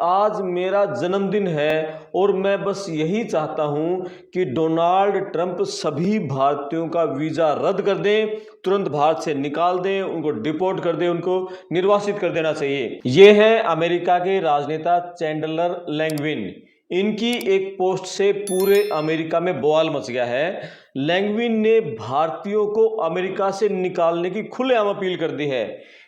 आज मेरा जन्मदिन है और मैं बस यही चाहता हूं कि डोनाल्ड ट्रंप सभी भारतीयों का वीजा रद्द कर दें, तुरंत भारत से निकाल दें, उनको डिपोर्ट कर दें, उनको निर्वासित कर देना चाहिए। ये है अमेरिका के राजनेता चैंडलर लैंगविन। इनकी एक पोस्ट से पूरे अमेरिका में बवाल मच गया है। लैंगविन ने भारतीयों को अमेरिका से निकालने की खुलेआम अपील कर दी है।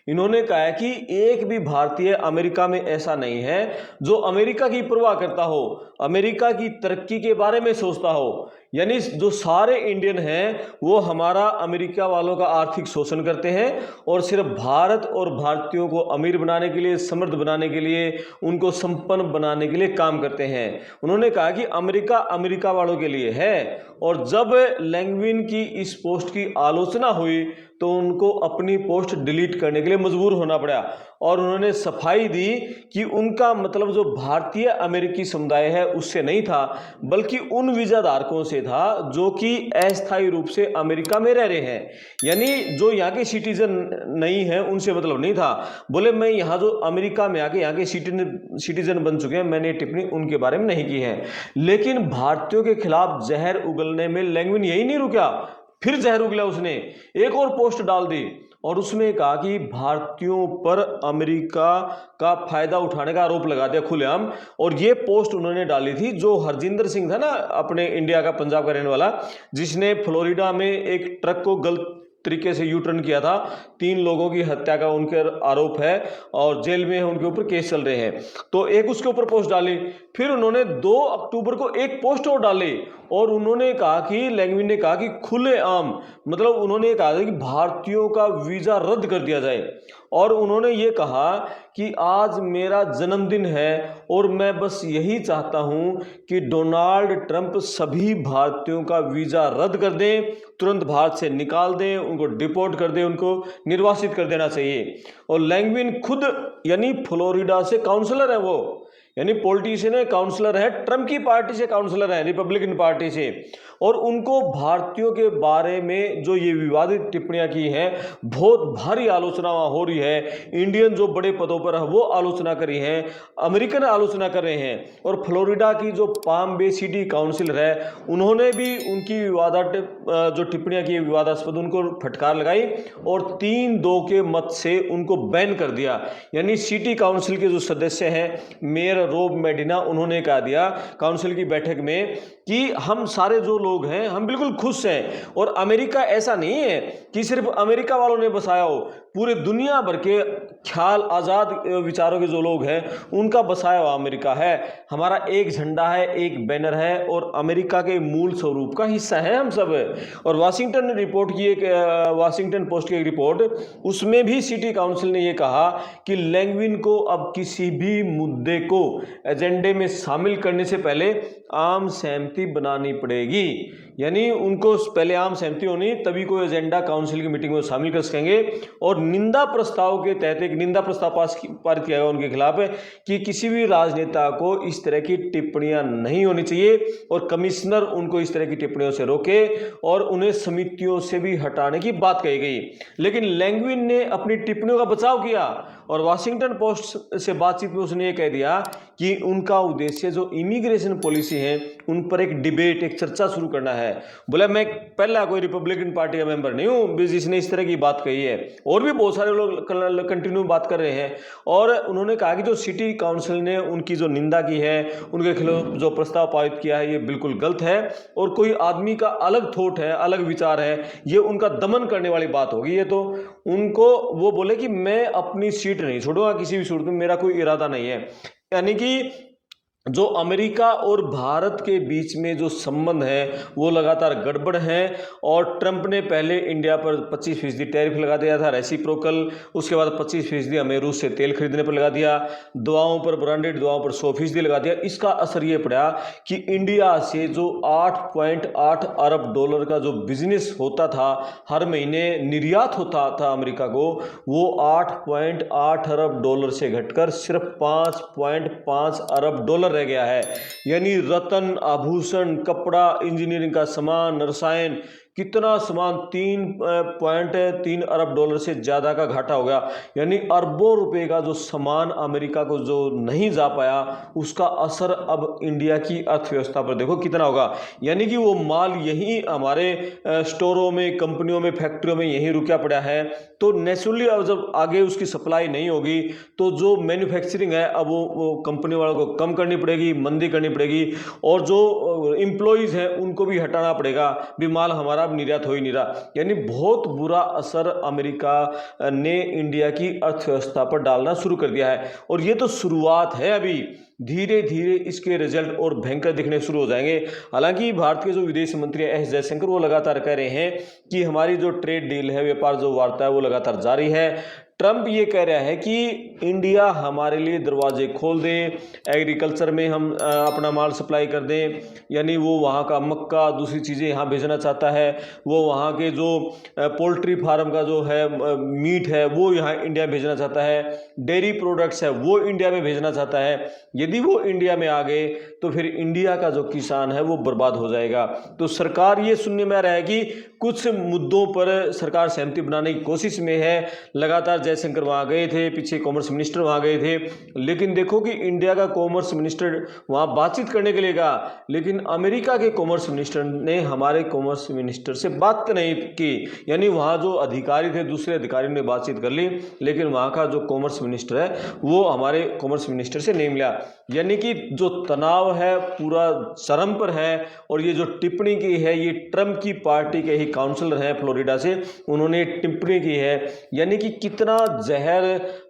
इन्होंने कहा है कि एक भी भारतीय अमेरिका में ऐसा नहीं है जो अमेरिका की परवाह करता हो, अमेरिका की तरक्की के बारे में सोचता हो। यानी जो सारे इंडियन हैं वो हमारा अमेरिका वालों का आर्थिक शोषण करते हैं और सिर्फ भारत और भारतीयों को अमीर बनाने के लिए, समृद्ध बनाने के लिए, उनको संपन्न बनाने के लिए काम करते हैं। उन्होंने कहा कि अमेरिका अमेरिका वालों के लिए है। और जब लैंगविन की इस पोस्ट की आलोचना हुई तो उनको अपनी पोस्ट डिलीट करने के लिए मजबूर होना पड़ा और उन्होंने सफाई दी कि उनका मतलब जो भारतीय अमेरिकी समुदाय है उससे नहीं था, बल्कि उन वीजा धारकों से था जो कि अस्थायी रूप से अमेरिका में रह रहे हैं। यानी जो यहाँ के सिटीजन नहीं है उनसे मतलब नहीं था। बोले मैं यहाँ जो अमेरिका में आके यहाँ के सिटीजन बन चुके हैं, मैंने टिप्पणी उनके बारे में नहीं की है। लेकिन भारतीयों के खिलाफ जहर उगलने में लैंगविन यही नहीं रुका, फिर जहर उगला उसने एक और पोस्ट डाल दी और उसमें कहा कि भारतीयों पर अमेरिका का फायदा उठाने का आरोप लगा दिया खुलेआम। और ये पोस्ट उन्होंने डाली थी जो हरजिंदर सिंह था ना, अपने इंडिया का, पंजाब का रहने वाला, जिसने फ्लोरिडा में एक ट्रक को गलत तरीके से यू टर्न किया था। 3 लोगों की हत्या का उनके आरोप है और जेल में उनके ऊपर केस चल रहे हैं। तो एक उसके ऊपर पोस्ट डाली, फिर उन्होंने 2 अक्टूबर को एक पोस्ट और डाली और उन्होंने कहा कि लैंगविन ने कहा कि खुलेआम, मतलब उन्होंने कहा था कि भारतीयों का वीजा रद्द कर दिया जाए। और उन्होंने ये कहा कि आज मेरा जन्मदिन है और मैं बस यही चाहता हूं कि डोनाल्ड ट्रंप सभी भारतीयों का वीजा रद्द कर दें, तुरंत भारत से निकाल दें, उनको डिपोर्ट कर दें, उनको निर्वासित कर देना चाहिए। और लैंगविन खुद यानी फ्लोरिडा से काउंसलर है, वो यानी पॉलिटिशियन है, काउंसलर है, ट्रंप की पार्टी से काउंसलर है, रिपब्लिकन पार्टी से। और उनको भारतीयों के बारे में जो ये विवादित टिप्पणियां की हैं, बहुत भारी आलोचना हो रही है। इंडियन जो बड़े पदों पर है वो आलोचना कर रही हैं, अमेरिकन आलोचना कर रहे हैं। और फ्लोरिडा की जो पाम बे सिटी काउंसिलर है उन्होंने भी उनकी जो टिप्पणियां की विवादास्पद, उनको फटकार लगाई और 3-2 के मत से उनको बैन कर दिया। यानी सिटी काउंसिल के जो सदस्य हैं, मेयर रोब मेडिना, उन्होंने कहा दिया काउंसिल की बैठक में कि हम सारे जो लोग हैं हम बिल्कुल खुश हैं और अमेरिका ऐसा नहीं है कि सिर्फ अमेरिका वालों ने बसाया हो, पूरे दुनिया भर के ख्याल आज़ाद विचारों के जो लोग हैं उनका बसाया हुआ अमेरिका है। हमारा एक झंडा है, एक बैनर है और अमेरिका के मूल स्वरूप का हिस्सा है हम सब। और वाशिंगटन रिपोर्ट की एक वाशिंगटन पोस्ट की एक रिपोर्ट, उसमें भी सिटी काउंसिल ने यह कहा कि लैंगविन को अब किसी भी मुद्दे को एजेंडे में शामिल करने से पहले आम सहमति बनानी पड़ेगी। यानी उनको पहले आम सहमति होनी, तभी कोई एजेंडा काउंसिल की मीटिंग में शामिल कर सकेंगे। और निंदा प्रस्ताव के तहत एक निंदा प्रस्ताव पारित किया गया उनके खिलाफ कि किसी भी राजनेता को इस तरह की टिप्पणियां नहीं होनी चाहिए और कमिश्नर उनको इस तरह की टिप्पणियों से रोके और उन्हें समितियों से भी हटाने की बात कही गई। लेकिन लैंगविन ने अपनी टिप्पणियों का बचाव किया और वाशिंगटन पोस्ट से बातचीत में उसने ये कह दिया कि उनका उद्देश्य जो इमिग्रेशन पॉलिसी है उन पर एक डिबेट, एक चर्चा शुरू करना है। बोला मैं पहला कोई रिपब्लिकन पार्टी का मेंबर नहीं हूं जिसने इस तरह की बात कही है, और भी बहुत सारे लोग कंटिन्यू बात कर रहे हैं। और उन्होंने कहा कि जो सिटी काउंसिल ने उनकी जो निंदा की है, उनके खिलाफ जो प्रस्ताव पारित किया है, ये बिल्कुल गलत है और कोई आदमी का अलग थॉट है, अलग विचार है, ये उनका दमन करने वाली बात होगी। ये तो उनको, वो बोले कि मैं अपनी सीट नहीं छोड़ूंगा किसी भी सूरत में, मेरा कोई इरादा नहीं है। यानी कि जो अमेरिका और भारत के बीच में जो संबंध है वो लगातार गड़बड़ है। और ट्रंप ने पहले इंडिया पर 25% टैरिफ लगा दिया था, रेसिप्रोकल। उसके बाद 25% हमें रूस से तेल खरीदने पर लगा दिया, दवाओं पर, ब्रांडेड दवाओं पर 100% लगा दिया। इसका असर ये पड़ा कि इंडिया से जो $8.8 अरब का जो बिजनेस होता था, हर महीने निर्यात होता था अमेरिका को, वो $8.8 अरब से घटकर सिर्फ $5.5 अरब रह गया है। यानी रत्न, आभूषण, कपड़ा, इंजीनियरिंग का सामान, रसायन, कितना सामान 3.3 अरब डॉलर से ज़्यादा का घाटा हो गया। यानी अरबों रुपए का जो सामान अमेरिका को जो नहीं जा पाया, उसका असर अब इंडिया की अर्थव्यवस्था पर देखो कितना होगा। यानी कि वो माल यहीं हमारे स्टोरों में, कंपनियों में, फैक्ट्रियों में यहीं रुका पड़ा है। तो नेचुरली अब जब आगे उसकी सप्लाई नहीं होगी तो जो मैन्युफैक्चरिंग है अब वो कंपनी वालों को कम करनी पड़ेगी, मंदी करनी पड़ेगी, और जो एम्प्लॉयज़ हैं उनको भी हटाना पड़ेगा, भी माल हमारा अब निर्यात हो ही नहीं रहा। यानी बहुत बुरा असर अमेरिका ने इंडिया की अर्थव्यवस्था पर डालना शुरू कर दिया है। और ये तो शुरुआत है, अभी धीरे धीरे इसके रिजल्ट और भयंकर दिखने शुरू हो जाएंगे। हालांकि भारत के जो विदेश मंत्री एस जयशंकर वो लगातार कह रहे हैं कि हमारी जो ट्रेड डील है, व्यापार जो वार्ता है, वो लगातार जारी है। ट्रंप ये कह रहा है कि इंडिया हमारे लिए दरवाजे खोल दे, एग्रीकल्चर में हम अपना माल सप्लाई कर दें। यानी वो वहाँ का मक्का, दूसरी चीज़ें यहाँ भेजना चाहता है। वो वहाँ के जो पोल्ट्री फार्म का जो है मीट है वो यहाँ इंडिया भेजना चाहता है। डेयरी प्रोडक्ट्स है वो इंडिया में भेजना चाहता है। यदि वो इंडिया में आ गए तो फिर इंडिया का जो किसान है वो बर्बाद हो जाएगा। तो सरकार ये सुनने में आ रहा है कि कुछ मुद्दों पर सरकार सहमति बनाने की कोशिश में है। लगातार जयशंकर वहाँ गए थे, पीछे कॉमर्स मिनिस्टर वहाँ गए थे, लेकिन देखो कि इंडिया का कॉमर्स मिनिस्टर वहाँ बातचीत करने के लिए गया, लेकिन अमेरिका के कॉमर्स मिनिस्टर ने हमारे कॉमर्स मिनिस्टर से बात नहीं की। यानी वहाँ जो अधिकारी थे, दूसरे अधिकारियों ने बातचीत कर ली, लेकिन वहाँ का जो कॉमर्स मिनिस्टर है वो हमारे कॉमर्स मिनिस्टर से नहीं मिला। यानी कि जो तनाव है पूरा चरम पर है। और ये जो टिप्पणी की है, ये ट्रंप की पार्टी के ही काउंसलर हैं फ्लोरिडा से, उन्होंने टिप्पणी की है। यानी कि कितना जहर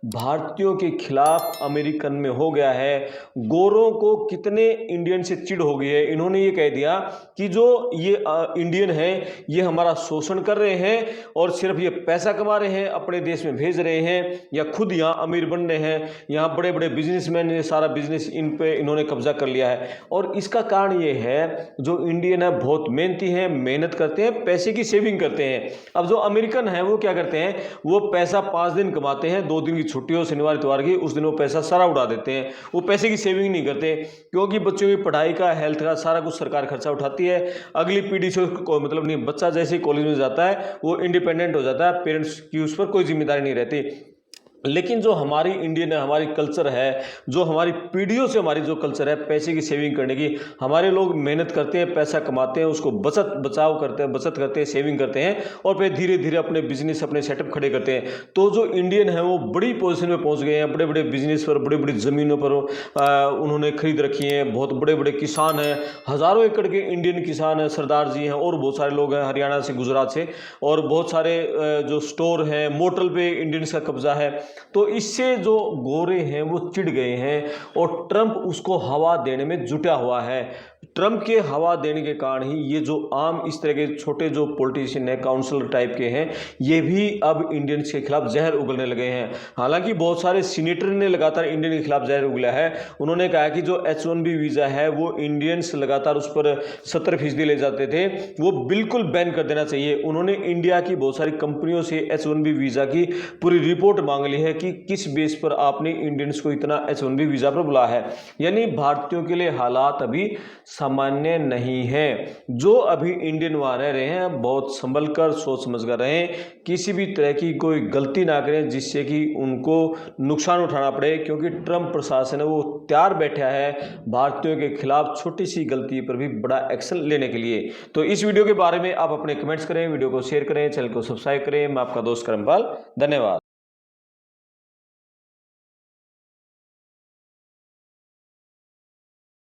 भारतीयों के खिलाफ अमेरिकन में हो गया है, गोरों को कितने इंडियन से चिढ़ हो गई है। इन्होंने ये कह दिया कि जो ये इंडियन है ये हमारा शोषण कर रहे हैं और सिर्फ ये पैसा कमा रहे हैं, अपने देश में भेज रहे हैं, या खुद यहाँ अमीर बन रहे हैं। यहाँ बड़े बड़े बिजनेसमैन, ये सारा बिजनेस इन पे इन्होंने कब्जा कर लिया है। और इसका कारण ये है जो इंडियन है बहुत मेहनती हैं, मेहनत करते हैं, पैसे की सेविंग करते हैं। अब जो अमेरिकन है वो क्या करते हैं, वो पैसा 5 दिन कमाते हैं, 2 दिन की छुट्टी हो शनिवार इतवार की, उस दिन वो पैसा सारा उड़ा देते हैं। वो पैसे की सेविंग नहीं करते, क्योंकि बच्चों की पढ़ाई का, हेल्थ का सारा कुछ सरकार खर्चा उठाती है। अगली पीढ़ी से कोई मतलब नहीं। बच्चा जैसे कॉलेज में जाता है वो इंडिपेंडेंट हो जाता है, पेरेंट्स की उस पर कोई जिम्मेदारी नहीं रहती। लेकिन जो हमारी इंडियन है, हमारी कल्चर है, जो हमारी पीढ़ियों से हमारी जो कल्चर है पैसे की सेविंग करने की, हमारे लोग मेहनत करते हैं, पैसा कमाते हैं, उसको बचाव करते हैं, बचत करते हैं, सेविंग करते हैं, और फिर धीरे धीरे अपने बिजनेस, अपने सेटअप खड़े करते हैं। तो जो इंडियन है वो बड़ी पोजीशन में पहुंच गए हैं, बड़े बड़े बिजनेस पर, बड़ी बड़ी ज़मीनों पर उन्होंने खरीद रखी हैं। बहुत बड़े बड़े किसान हैं, हज़ारों एकड़ के इंडियन किसान हैं, सरदार जी हैं, और बहुत सारे लोग हैं हरियाणा से, गुजरात से, और बहुत सारे जो स्टोर हैं, मोटल पे इंडियंस का कब्जा है। तो इससे जो गोरे हैं वो चिढ़ गए हैं, और ट्रंप उसको हवा देने में जुटा हुआ है। ट्रंप के हवा देने के कारण ही ये जो आम इस तरह के छोटे जो पॉलिटिशियन हैं, काउंसलर टाइप के हैं, ये भी अब इंडियंस के खिलाफ जहर उगलने लगे हैं। हालांकि बहुत सारे सीनेटर ने लगातार इंडियन के खिलाफ जहर उगला है। उन्होंने कहा कि जो H1B वीज़ा है वो इंडियंस लगातार उस पर 70% ले जाते थे, वो बिल्कुल बैन कर देना चाहिए। उन्होंने इंडिया की बहुत सारी कंपनियों से H1B वीज़ा की पूरी रिपोर्ट मांग ली है कि किस बेस पर आपने इंडियंस को इतना H1B वीज़ा पर बुलाया है। यानी भारतीयों के लिए हालात अभी सामान्य नहीं है। जो अभी इंडियन वहाँ रह रहे हैं बहुत संभल कर, सोच समझ कर रहें, किसी भी तरह की कोई गलती ना करें जिससे कि उनको नुकसान उठाना पड़े, क्योंकि ट्रंप प्रशासन है वो तैयार बैठा है भारतीयों के खिलाफ छोटी सी गलती पर भी बड़ा एक्शन लेने के लिए। तो इस वीडियो के बारे में आप अपने कमेंट्स करें, वीडियो को शेयर करें, चैनल को सब्सक्राइब करें। मैं आपका दोस्त करमपाल, धन्यवाद।